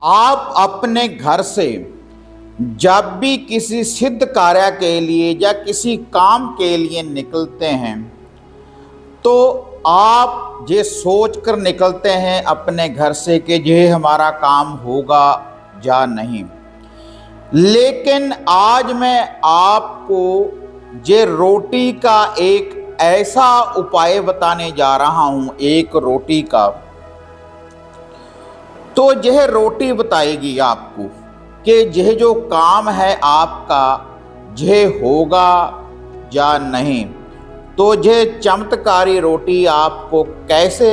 आप अपने घर से जब भी किसी सिद्ध कार्य के लिए या किसी काम के लिए निकलते हैं तो आप ये सोच कर निकलते हैं अपने घर से कि ये हमारा काम होगा या नहीं। लेकिन आज मैं आपको ये रोटी का एक ऐसा उपाय बताने जा रहा हूं, एक रोटी का। तो यह रोटी बताएगी आपको कि यह जो काम है आपका यह होगा या नहीं। तो यह चमत्कारी रोटी आपको कैसे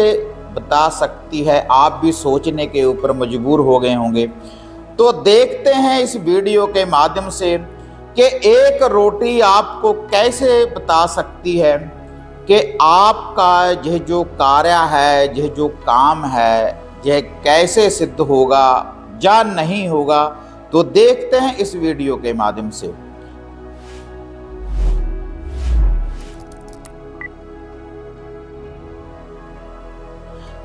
बता सकती है, आप भी सोचने के ऊपर मजबूर हो गए होंगे। तो देखते हैं इस वीडियो के माध्यम से कि एक रोटी आपको कैसे बता सकती है कि आपका यह जो कार्य है, यह जो काम है, यह कैसे सिद्ध होगा या नहीं होगा। तो देखते हैं इस वीडियो के माध्यम से।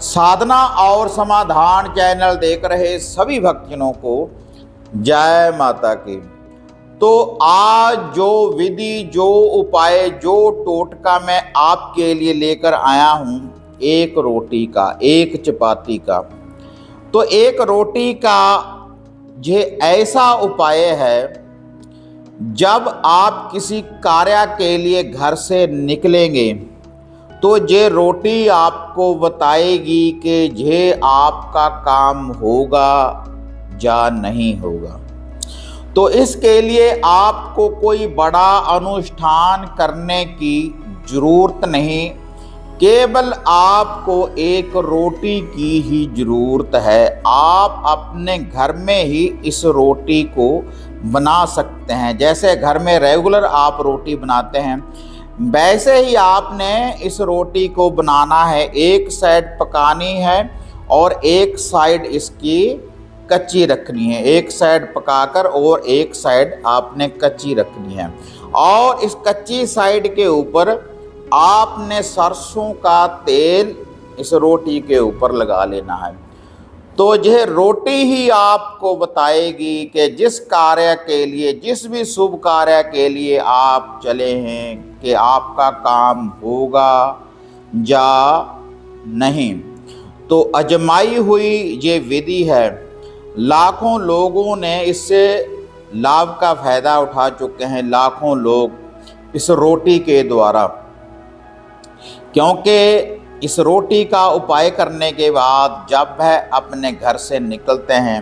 साधना और समाधान चैनल देख रहे सभी भक्तजनों को जय माता की। तो आज जो विधि, जो उपाय, जो टोटका मैं आपके लिए लेकर आया हूं, एक रोटी का, एक चपाती का। तो एक रोटी का ये ऐसा उपाय है, जब आप किसी कार्य के लिए घर से निकलेंगे तो ये रोटी आपको बताएगी कि ये आपका काम होगा या नहीं होगा। तो इसके लिए आपको कोई बड़ा अनुष्ठान करने की जरूरत नहीं, केवल आपको एक रोटी की ही जरूरत है। आप अपने घर में ही इस रोटी को बना सकते हैं। जैसे घर में रेगुलर आप रोटी बनाते हैं, वैसे ही आपने इस रोटी को बनाना है। एक साइड पकानी है और एक साइड इसकी कच्ची रखनी है। एक साइड पकाकर और एक साइड आपने कच्ची रखनी है। और इस कच्ची साइड के ऊपर आपने सरसों का तेल इस रोटी के ऊपर लगा लेना है। तो यह रोटी ही आपको बताएगी कि जिस कार्य के लिए, जिस भी शुभ कार्य के लिए आप चले हैं, कि आपका काम होगा या नहीं। तो आजमाई हुई ये विधि है। लाखों लोगों ने इससे लाभ का फायदा उठा चुके हैं, लाखों लोग इस रोटी के द्वारा। क्योंकि इस रोटी का उपाय करने के बाद जब वह अपने घर से निकलते हैं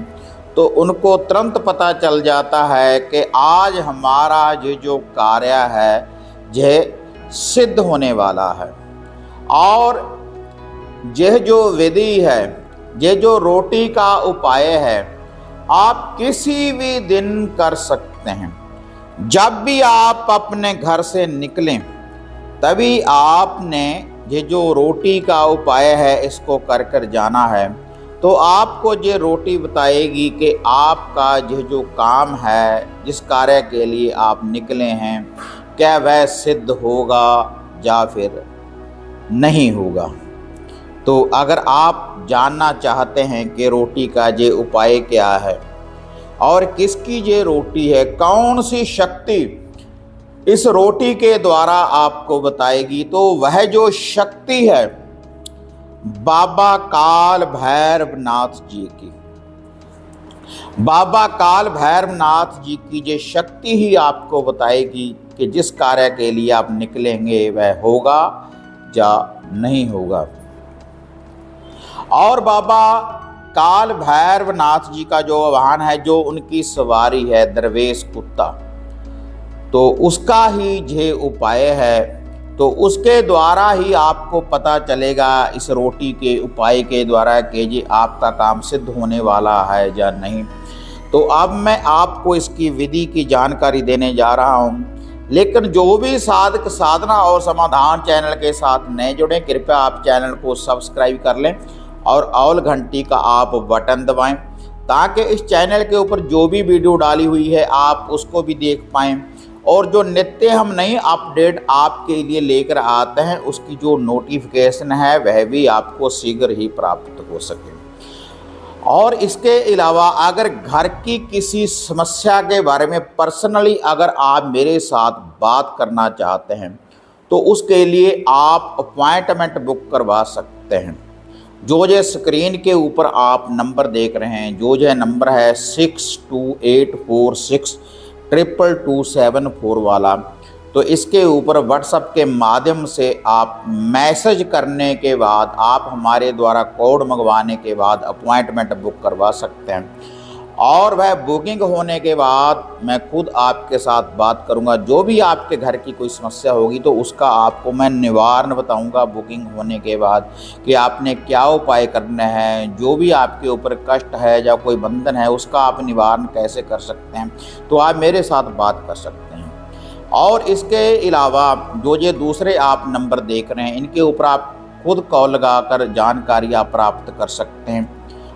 तो उनको तुरंत पता चल जाता है कि आज हमारा ये जो कार्य है यह सिद्ध होने वाला है। और यह जो विधि है, ये जो रोटी का उपाय है, आप किसी भी दिन कर सकते हैं। जब भी आप अपने घर से निकलें तभी आपने ये जो रोटी का उपाय है इसको कर कर जाना है। तो आपको ये रोटी बताएगी कि आपका ये जो काम है, जिस कार्य के लिए आप निकले हैं, क्या वह सिद्ध होगा या फिर नहीं होगा। तो अगर आप जानना चाहते हैं कि रोटी का ये उपाय क्या है और किसकी ये रोटी है, कौन सी शक्ति इस रोटी के द्वारा आपको बताएगी, तो वह जो शक्ति है बाबा काल भैरवनाथ जी की। बाबा काल भैरवनाथ जी की ये शक्ति ही आपको बताएगी कि जिस कार्य के लिए आप निकलेंगे वह होगा या नहीं होगा। और बाबा काल भैरवनाथ जी का जो वाहन है, जो उनकी सवारी है दरवेश कुत्ता, तो उसका ही ये उपाय है। तो उसके द्वारा ही आपको पता चलेगा इस रोटी के उपाय के द्वारा कि ये आपका काम सिद्ध होने वाला है या नहीं। तो अब मैं आपको इसकी विधि की जानकारी देने जा रहा हूँ। लेकिन जो भी साधक साधना और समाधान चैनल के साथ नए जुड़े, कृपया आप चैनल को सब्सक्राइब कर लें और ऑल घंटी का आप बटन दबाएं, ताकि इस चैनल के ऊपर जो भी वीडियो डाली हुई है आप उसको भी देख पाएँ। और जो नित्य हम नई अपडेट आपके लिए लेकर आते हैं उसकी जो नोटिफिकेशन है वह भी आपको शीघ्र ही प्राप्त हो सके। और इसके अलावा अगर घर की किसी समस्या के बारे में पर्सनली अगर आप मेरे साथ बात करना चाहते हैं तो उसके लिए आप अपॉइंटमेंट बुक करवा सकते हैं। जो स्क्रीन के ऊपर आप नंबर देख रहे हैं, जो नंबर है 6284622274 वाला, तो इसके ऊपर व्हाट्सएप के माध्यम से आप मैसेज करने के बाद आप हमारे द्वारा कोड मंगवाने के बाद अपॉइंटमेंट बुक करवा सकते हैं। और वह बुकिंग होने के बाद मैं खुद आपके साथ बात करूंगा। जो भी आपके घर की कोई समस्या होगी तो उसका आपको मैं निवारण बताऊंगा बुकिंग होने के बाद कि आपने क्या उपाय करने हैं। जो भी आपके ऊपर कष्ट है या कोई बंधन है उसका आप निवारण कैसे कर सकते हैं, तो आप मेरे साथ बात कर सकते हैं। और इसके अलावा जो ये दूसरे आप नंबर देख रहे हैं इनके ऊपर आप खुद कॉल लगाकर जानकारी आप प्राप्त कर सकते हैं।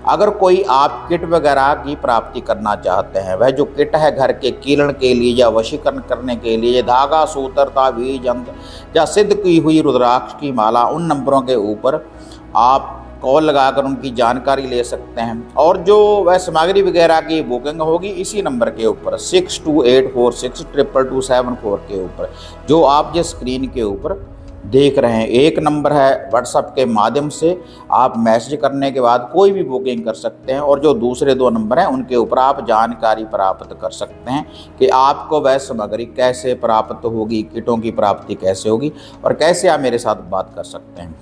अगर कोई आप किट वगैरह की प्राप्ति करना चाहते हैं, वह जो किट है घर के कीलन के लिए या वशीकरण करने के लिए, धागा, सूत्र, ताबीज, यंत्र या सिद्ध की हुई रुद्राक्ष की माला, उन नंबरों के ऊपर आप कॉल लगाकर उनकी जानकारी ले सकते हैं। और जो वह सामग्री वगैरह की बुकिंग होगी इसी नंबर के ऊपर 6284622274 के ऊपर, जो आप जिस स्क्रीन के ऊपर देख रहे हैं। एक नंबर है व्हाट्सएप के माध्यम से आप मैसेज करने के बाद कोई भी बुकिंग कर सकते हैं, और जो दूसरे 2 नंबर हैं उनके ऊपर आप जानकारी प्राप्त कर सकते हैं कि आपको वह सामग्री कैसे प्राप्त होगी, किटों की प्राप्ति कैसे होगी और कैसे आप मेरे साथ बात कर सकते हैं।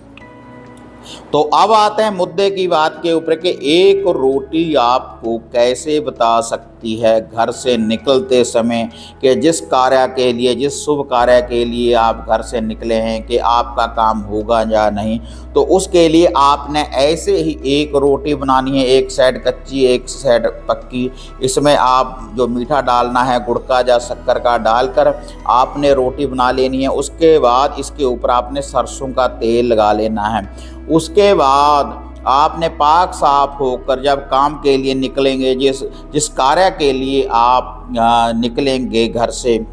तो अब आते हैं मुद्दे की बात के ऊपर कि एक रोटी आपको कैसे बता सकती है घर से निकलते समय कि जिस कार्य के लिए, जिस शुभ कार्य के लिए आप घर से निकले हैं कि आपका काम होगा या नहीं। तो उसके लिए आपने ऐसे ही एक रोटी बनानी है, एक साइड कच्ची एक साइड पक्की। इसमें आप जो मीठा डालना है गुड़ का या शक्कर का डालकर आपने रोटी बना लेनी है। उसके बाद इसके ऊपर आपने सरसों का तेल लगा लेना है। उसके बाद आपने पाक साफ होकर जब काम के लिए निकलेंगे, जिस कार्य के लिए आप निकलेंगे घर से,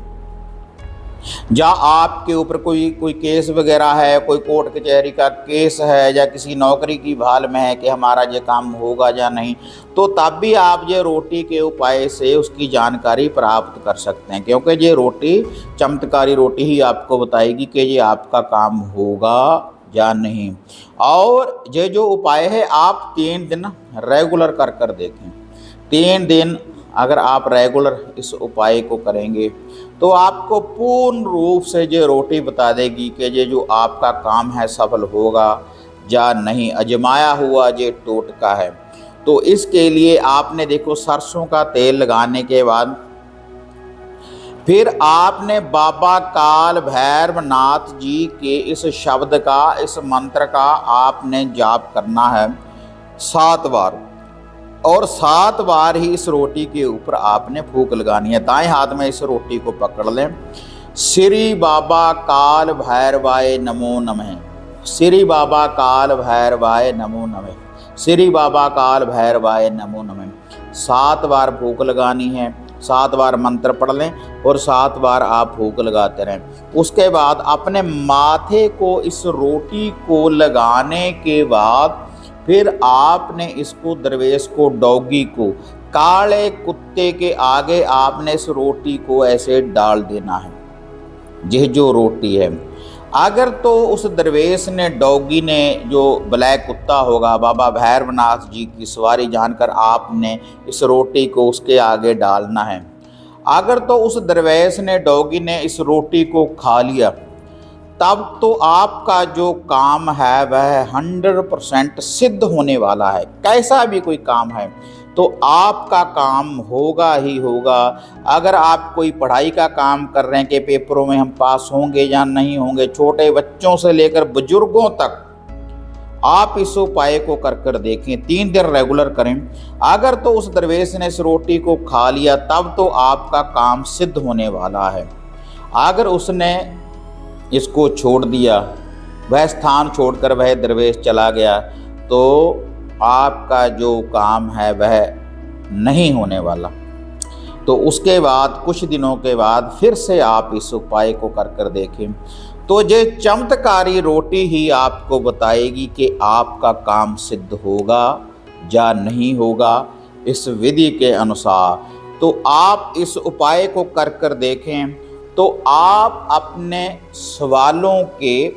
या आपके ऊपर कोई केस वगैरह है, कोई कोर्ट कचहरी का केस है या किसी नौकरी की भाल में है कि हमारा ये काम होगा या नहीं, तो तब भी आप ये रोटी के उपाय से उसकी जानकारी प्राप्त कर सकते हैं। क्योंकि ये रोटी चमत्कारी रोटी ही आपको बताएगी कि ये आपका काम होगा या नहीं। और ये जो उपाय है आप 3 दिन रेगुलर कर देखें। 3 दिन अगर आप रेगुलर इस उपाय को करेंगे तो आपको पूर्ण रूप से ये रोटी बता देगी कि ये जो आपका काम है सफल होगा या नहीं। अजमाया हुआ ये टोटका है। तो इसके लिए आपने देखो सरसों का तेल लगाने के बाद फिर आपने बाबा काल भैरवनाथ जी के इस शब्द का, इस मंत्र का आपने जाप करना है 7 बार, और 7 बार ही इस रोटी के ऊपर आपने फूंक लगानी है। दाएं हाथ में इस रोटी को पकड़ लें। श्री बाबा काल भैरवाय नमो नमः, श्री बाबा काल भैरवाय नमो नमः, श्री बाबा काल भैरवाय नमो नमः 7 बार फूंक लगानी है। 7 बार मंत्र पढ़ लें और 7 बार आप फूंक लगाते रहें। उसके बाद अपने माथे को इस रोटी को लगाने के बाद फिर आपने इसको दरवेश को, डॉगी को, काले कुत्ते के आगे आपने इस रोटी को ऐसे डाल देना है। यह जो रोटी है, अगर तो उस दरवेश ने, डॉगी ने, जो ब्लैक कुत्ता होगा, बाबा भैरवनाथ जी की सवारी जानकर आपने इस रोटी को उसके आगे डालना है। अगर तो उस दरवेश ने, डॉगी ने इस रोटी को खा लिया, तब तो आपका जो काम है वह 100% सिद्ध होने वाला है। कैसा भी कोई काम है तो आपका काम होगा ही होगा। अगर आप कोई पढ़ाई का काम कर रहे हैं कि पेपरों में हम पास होंगे या नहीं होंगे, छोटे बच्चों से लेकर बुजुर्गों तक आप इस उपाय को कर देखें। 3 दिन रेगुलर करें। अगर तो उस दरवेश ने इस रोटी को खा लिया तब तो आपका काम सिद्ध होने वाला है। अगर उसने इसको छोड़ दिया, वह स्थान छोड़कर वह दरवेश चला गया, तो आपका जो काम है वह नहीं होने वाला। तो उसके बाद कुछ दिनों के बाद फिर से आप इस उपाय को कर देखें, तो ये चमत्कारी रोटी ही आपको बताएगी कि आपका काम सिद्ध होगा या नहीं होगा इस विधि के अनुसार। तो आप इस उपाय को कर देखें तो आप अपने सवालों के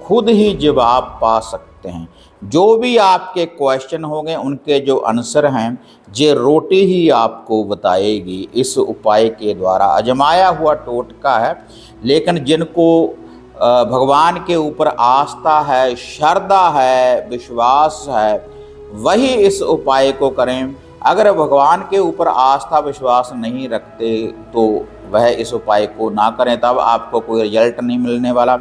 खुद ही जवाब पा सकते हैं। जो भी आपके क्वेश्चन होंगे उनके जो आंसर हैं ये रोटी ही आपको बताएगी। इस उपाय के द्वारा आजमाया हुआ टोटका है, लेकिन जिनको भगवान के ऊपर आस्था है, श्रद्धा है, विश्वास है, वही इस उपाय को करें। अगर भगवान के ऊपर आस्था विश्वास नहीं रखते तो वह इस उपाय को ना करें, तब आपको कोई रिजल्ट नहीं मिलने वाला।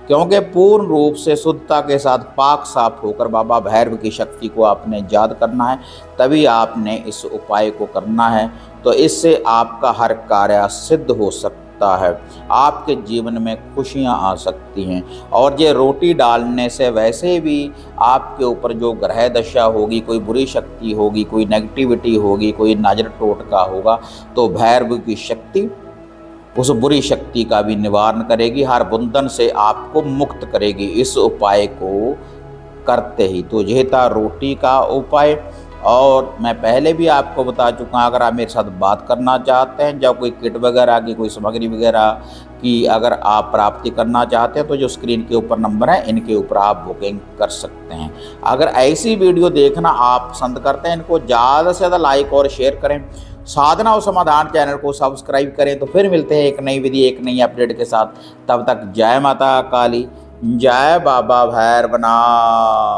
क्योंकि पूर्ण रूप से शुद्धता के साथ पाक साफ होकर बाबा भैरव की शक्ति को आपने याद करना है, तभी आपने इस उपाय को करना है। तो इससे आपका हर कार्य सिद्ध हो सकता है, आपके जीवन में खुशियां आ सकती हैं। और ये रोटी डालने से वैसे भी आपके ऊपर जो ग्रह दशा होगी, कोई बुरी शक्ति होगी, कोई नेगेटिविटी होगी, कोई नजर टोटका होगा, तो भैरव की शक्ति उस बुरी शक्ति का भी निवारण करेगी, हर बंधन से आपको मुक्त करेगी इस उपाय को करते ही। तो यह था रोटी का उपाय। और मैं पहले भी आपको बता चुका, अगर आप मेरे साथ बात करना चाहते हैं, जब कोई किट वगैरह की, कोई सामग्री वगैरह की अगर आप प्राप्ति करना चाहते हैं, तो जो स्क्रीन के ऊपर नंबर है इनके ऊपर आप बुकिंग कर सकते हैं। अगर ऐसी वीडियो देखना आप पसंद करते हैं, इनको ज़्यादा से ज़्यादा लाइक और शेयर करें, साधना और समाधान चैनल को सब्सक्राइब करें। तो फिर मिलते हैं एक नई विधि, एक नई अपडेट के साथ। तब तक जय माता काली, जय बाबा भैरवनाथ।